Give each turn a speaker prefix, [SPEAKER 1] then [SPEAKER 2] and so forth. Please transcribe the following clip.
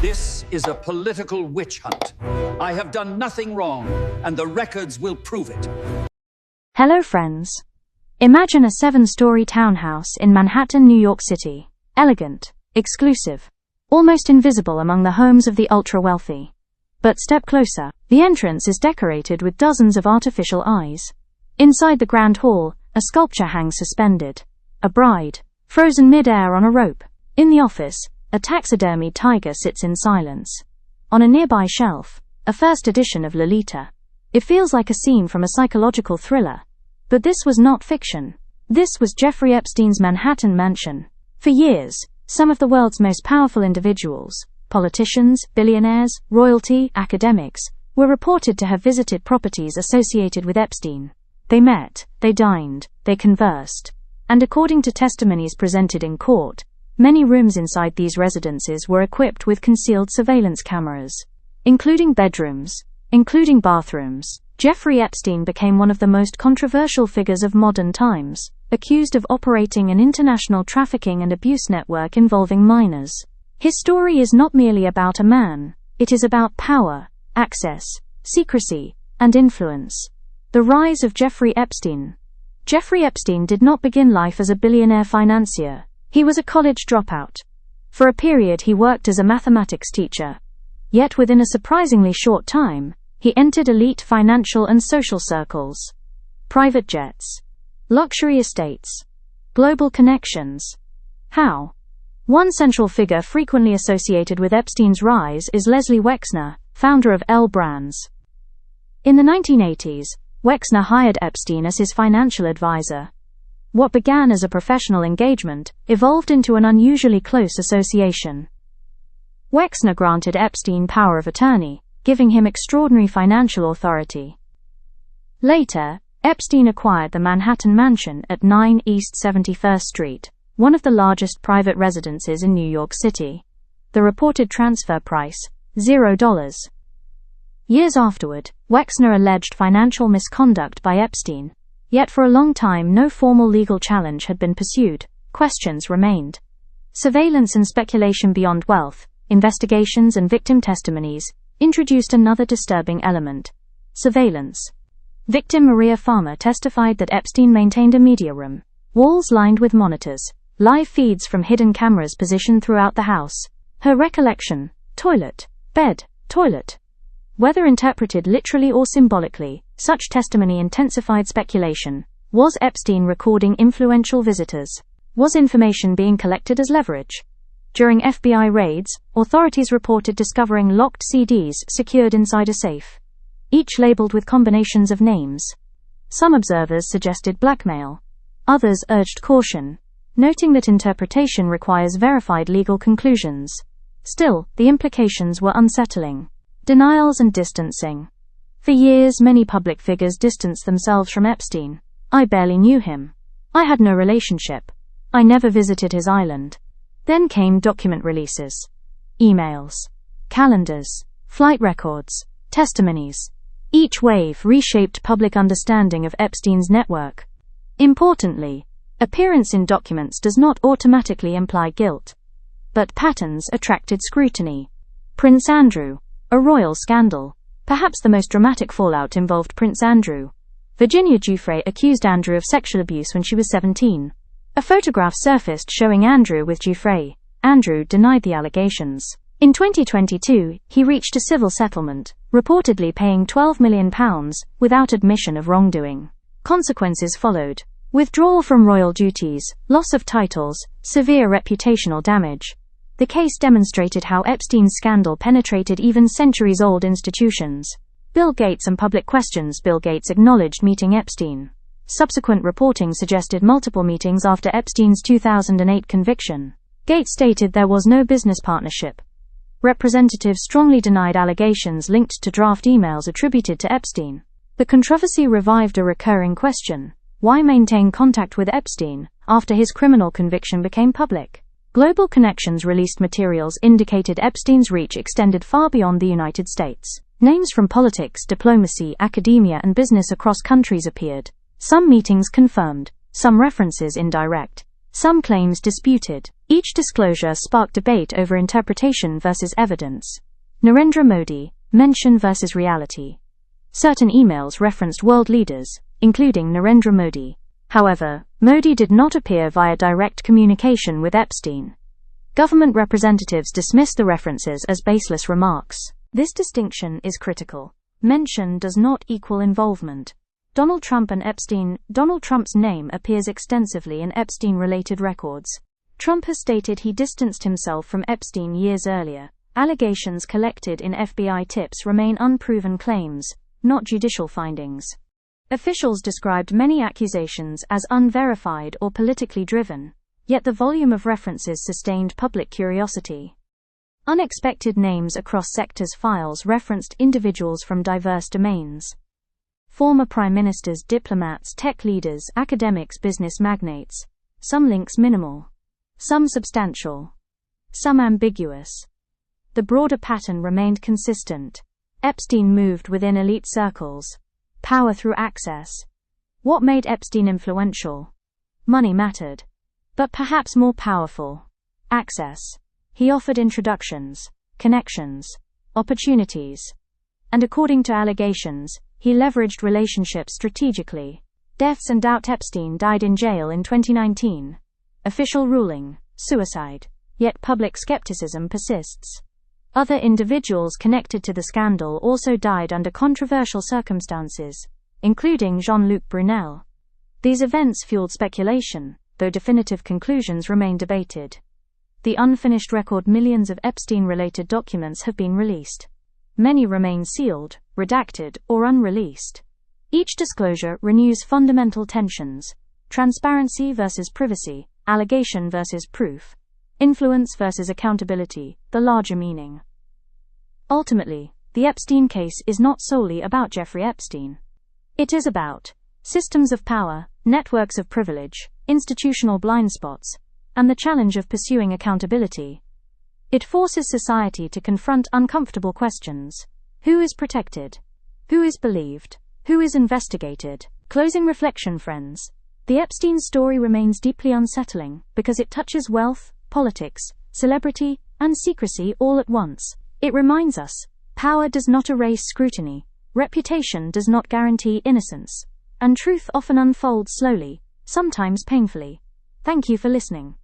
[SPEAKER 1] This is a political witch hunt. I have done nothing wrong, and the records will prove it.
[SPEAKER 2] Hello friends. Imagine a 7-story townhouse in Manhattan, New York City. Elegant, exclusive, almost invisible among the homes of the ultra-wealthy. But step closer. The entrance is decorated with dozens of artificial eyes. Inside the grand hall, a sculpture hangs suspended. A bride, frozen mid-air on a rope. In the office, a taxidermied tiger sits in silence. On a nearby shelf, a first edition of Lolita. It feels like a scene from a psychological thriller. But this was not fiction. This was Jeffrey Epstein's Manhattan mansion. For years, some of the world's most powerful individuals, politicians, billionaires, royalty, academics, were reported to have visited properties associated with Epstein. They met, they dined, they conversed. And according to testimonies presented in court, many rooms inside these residences were equipped with concealed surveillance cameras, including bedrooms, including bathrooms. Jeffrey Epstein became one of the most controversial figures of modern times, accused of operating an international trafficking and abuse network involving minors. His story is not merely about a man, it is about power, access, secrecy, and influence. The rise of Jeffrey Epstein. Jeffrey Epstein did not begin life as a billionaire financier. He was a college dropout. For a period he worked as a mathematics teacher. Yet within a surprisingly short time, he entered elite financial and social circles. Private jets. Luxury estates. Global connections. How? One central figure frequently associated with Epstein's rise is Leslie Wexner, founder of L Brands. In the 1980s, Wexner hired Epstein as his financial advisor. What began as a professional engagement evolved into an unusually close association. Wexner granted Epstein power of attorney, giving him extraordinary financial authority. Later, Epstein acquired the Manhattan Mansion at 9 East 71st Street, one of the largest private residences in New York City. The reported transfer price, $0. Years afterward, Wexner alleged financial misconduct by Epstein. Yet for a long time no formal legal challenge had been pursued. Questions remained. Surveillance and speculation beyond wealth, investigations and victim testimonies, introduced another disturbing element. Surveillance. Victim Maria Farmer testified that Epstein maintained a media room. Walls lined with monitors. Live feeds from hidden cameras positioned throughout the house. Her recollection: toilet, bed, toilet. Whether interpreted literally or symbolically, such testimony intensified speculation. Was Epstein recording influential visitors? Was information being collected as leverage? During FBI raids, authorities reported discovering locked CDs secured inside a safe, each labeled with combinations of names. Some observers suggested blackmail. Others urged caution, noting that interpretation requires verified legal conclusions. Still, the implications were unsettling. Denials and distancing. For years, many public figures distanced themselves from Epstein. I barely knew him. I had no relationship. I never visited his island. Then came document releases. Emails. Calendars. Flight records. Testimonies. Each wave reshaped public understanding of Epstein's network. Importantly, appearance in documents does not automatically imply guilt. But patterns attracted scrutiny. Prince Andrew. A royal scandal. Perhaps the most dramatic fallout involved Prince Andrew. Virginia Giuffre accused Andrew of sexual abuse when she was 17. A photograph surfaced showing Andrew with Giuffre. Andrew denied the allegations. In 2022, he reached a civil settlement, reportedly paying £12 million, without admission of wrongdoing. Consequences followed. Withdrawal from royal duties, loss of titles, severe reputational damage. The case demonstrated how Epstein's scandal penetrated even centuries-old institutions. Bill Gates and public questions. Bill Gates acknowledged meeting Epstein. Subsequent reporting suggested multiple meetings after Epstein's 2008 conviction. Gates stated there was no business partnership. Representatives strongly denied allegations linked to draft emails attributed to Epstein. The controversy revived a recurring question: why maintain contact with Epstein after his criminal conviction became public? Global Connections released materials indicated Epstein's reach extended far beyond the United States. Names from politics, diplomacy, academia, and business across countries appeared. Some meetings confirmed, some references indirect. some claims disputed. Each disclosure sparked debate over interpretation versus evidence. Narendra Modi, mention versus reality. Certain emails referenced world leaders, including Narendra Modi. However, Modi did not appear via direct communication with Epstein. Government representatives dismissed the references as baseless remarks. This distinction is critical. Mention does not equal involvement. Donald Trump and Epstein. Donald Trump's name appears extensively in Epstein-related records. Trump has stated he distanced himself from Epstein years earlier. Allegations collected in FBI tips remain unproven claims, not judicial findings. Officials described many accusations as unverified or politically driven, yet the volume of references sustained public curiosity. Unexpected names across sectors. Files referenced individuals from diverse domains. Former prime ministers, diplomats, tech leaders, academics, business magnates. Some links minimal, some substantial, some ambiguous. The broader pattern remained consistent. Epstein moved within elite circles. Power through access. What made Epstein influential? Money mattered. But perhaps more powerful, access. He offered introductions, connections, opportunities. And according to allegations, he leveraged relationships strategically. Deaths and doubt. Epstein died in jail in 2019. Official ruling, suicide. Yet public skepticism persists. Other individuals connected to the scandal also died under controversial circumstances, including Jean-Luc Brunel. These events fueled speculation, though definitive conclusions remain debated. The unfinished record. Millions of Epstein-related documents have been released. Many remain sealed, redacted, or unreleased. Each disclosure renews fundamental tensions: transparency versus privacy, allegation versus proof, influence versus accountability, the larger meaning. Ultimately, the Epstein case is not solely about Jeffrey Epstein. It is about systems of power, networks of privilege, institutional blind spots, and the challenge of pursuing accountability. It forces society to confront uncomfortable questions. Who is protected? Who is believed? Who is investigated? Closing reflection, friends. The Epstein story remains deeply unsettling because it touches wealth, politics, celebrity, and secrecy all at once. It reminds us, power does not erase scrutiny, reputation does not guarantee innocence, and truth often unfolds slowly, sometimes painfully. Thank you for listening.